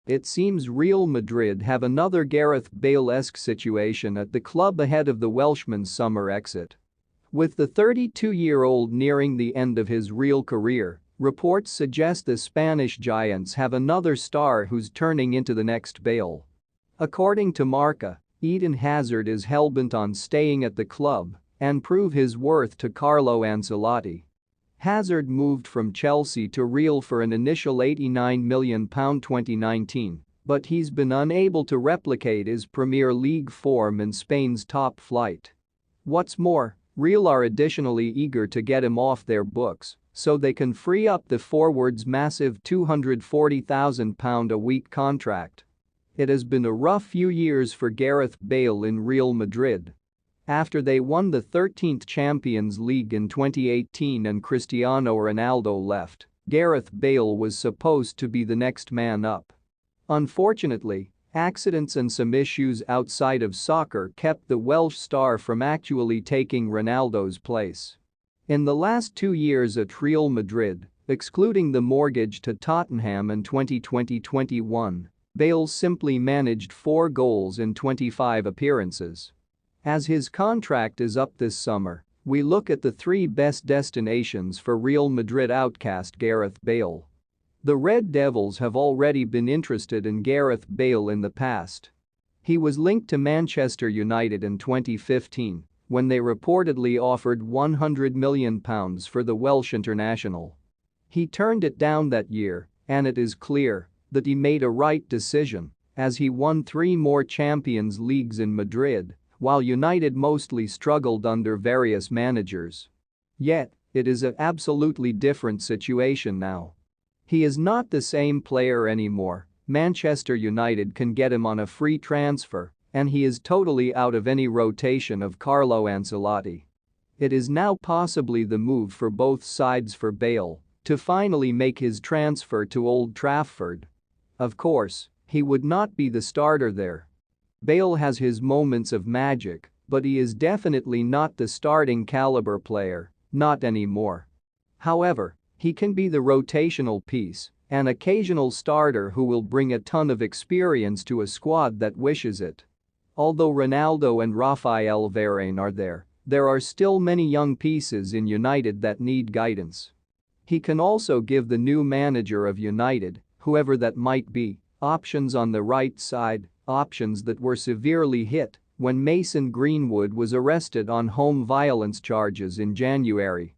It seems Real Madrid have another Gareth Bale-esque situation at the club ahead of the Welshman's summer exit. With the 32-year-old nearing the end of his Real career, reports suggest the Spanish giants have another star who's turning into the next Bale. According to Marca, Eden Hazard is hellbent on staying at the club and prove his worth to Carlo Ancelotti. Hazard moved from Chelsea to Real for an initial £89 million 2019, but he's been unable to replicate his Premier League form in Spain's top flight. What's more, Real are additionally eager to get him off their books so they can free up the forward's massive £240,000 a week contract. It has been a rough few years for Gareth Bale in Real Madrid. After they won the 13th Champions League in 2018 and Cristiano Ronaldo left, Gareth Bale was supposed to be the next man up. Unfortunately, accidents and some issues outside of soccer kept the Welsh star from actually taking Ronaldo's place. In the last 2 years at Real Madrid, excluding the mortgage to Tottenham in 2020-21, Bale simply managed 4 goals in 25 appearances. As his contract is up this summer, we look at the 3 best destinations for Real Madrid outcast Gareth Bale. The Red Devils have already been interested in Gareth Bale in the past. He was linked to Manchester United in 2015 when they reportedly offered £100 million for the Welsh international. He turned it down that year, and it is clear that he made a right decision as he won 3 more Champions Leagues in Madrid, while United mostly struggled under various managers. Yet, it is an absolutely different situation now. He is not the same player anymore. Manchester United can get him on a free transfer, and he is totally out of any rotation of Carlo Ancelotti. It is now possibly the move for both sides for Bale to finally make his transfer to Old Trafford. Of course, he would not be the starter there. Bale has his moments of magic, but he is definitely not the starting caliber player, not anymore. However, he can be the rotational piece, an occasional starter who will bring a ton of experience to a squad that wishes it. Although Ronaldo and Rafael Varane are there are still many young pieces in United that need guidance. He can also give the new manager of United, whoever that might be, options on the right side, options that were severely hit when Mason Greenwood was arrested on home violence charges in January.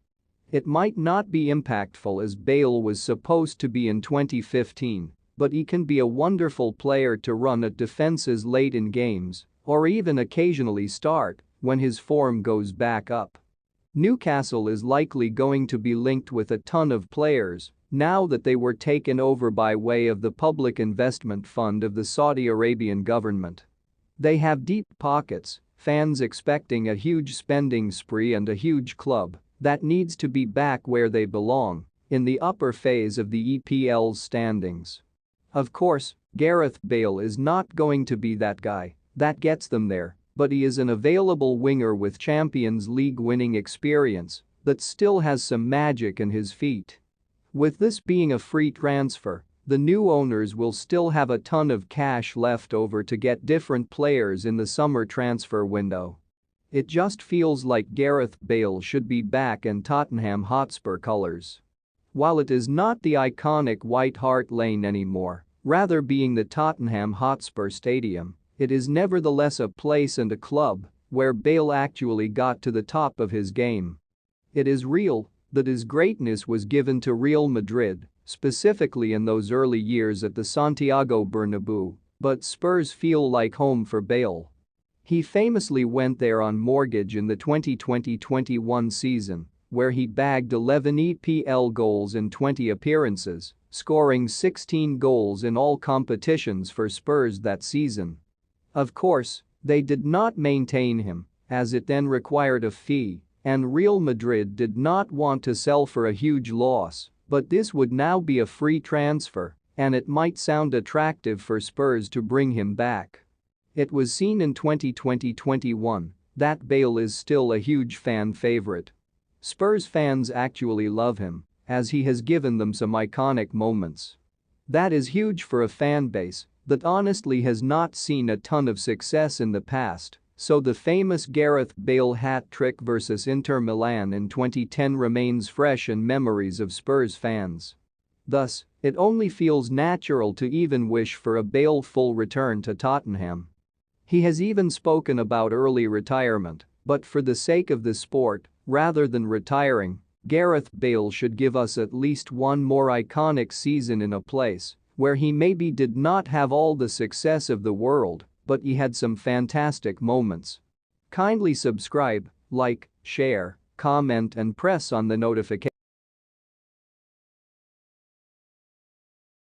It might not be impactful as Bale was supposed to be in 2015, but he can be a wonderful player to run at defenses late in games or even occasionally start when his form goes back up. Newcastle is likely going to be linked with a ton of players now that they were taken over by way of the public investment fund of the Saudi Arabian government. They have deep pockets, fans expecting a huge spending spree and a huge club that needs to be back where they belong, in the upper phase of the EPL's standings. Of course, Gareth Bale is not going to be that guy that gets them there, but he is an available winger with Champions League winning experience that still has some magic in his feet. With this being a free transfer, the new owners will still have a ton of cash left over to get different players in the summer transfer window. It just feels like Gareth Bale should be back in Tottenham Hotspur colours. While it is not the iconic White Hart Lane anymore, rather being the Tottenham Hotspur Stadium, it is nevertheless a place and a club where Bale actually got to the top of his game. It is real that his greatness was given to Real Madrid, specifically in those early years at the Santiago Bernabeu, but Spurs feel like home for Bale. He famously went there on mortgage in the 2020-21 season, where he bagged 11 EPL goals in 20 appearances, scoring 16 goals in all competitions for Spurs that season. Of course, they did not maintain him, as it then required a fee, and Real Madrid did not want to sell for a huge loss, but this would now be a free transfer, and it might sound attractive for Spurs to bring him back. It was seen in 2020-21 that Bale is still a huge fan favorite. Spurs fans actually love him, as he has given them some iconic moments. That is huge for a fan base that honestly has not seen a ton of success in the past, so the famous Gareth Bale hat trick versus Inter Milan in 2010 remains fresh in memories of Spurs fans. Thus, it only feels natural to even wish for a Bale-full return to Tottenham. He has even spoken about early retirement, but for the sake of the sport, rather than retiring, Gareth Bale should give us at least one more iconic season in a place where he maybe did not have all the success of the world, but he had some fantastic moments. Kindly subscribe, like, share, comment and press on the notification